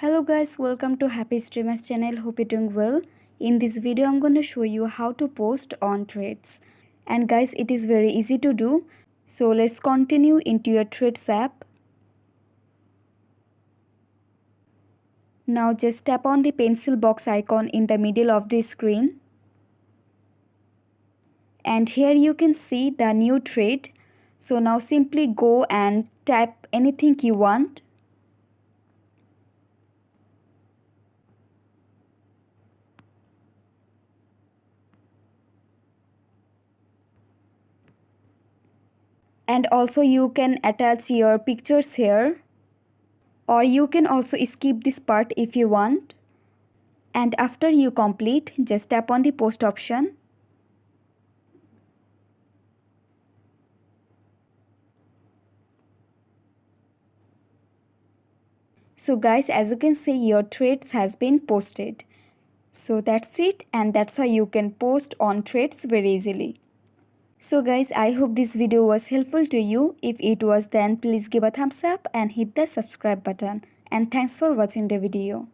Hello guys, welcome to Happy Streamers channel. Hope you're doing well. In this video I'm going to show you how to post on Threads. And guys, it is very easy to do. So let's continue into your Threads app. Now just tap on the pencil box icon in the middle of the screen. And here you can see the new thread. So now simply go and type anything you want. And also you can attach your pictures here, or you can also skip this part if you want. And after you complete, just tap on the post option. So guys, as you can see, your threads has been posted. So that's it, and that's how you can post on Threads very easily. So guys, I hope this video was helpful to you. If it was, then please give a thumbs up and hit the subscribe button. And thanks for watching the video.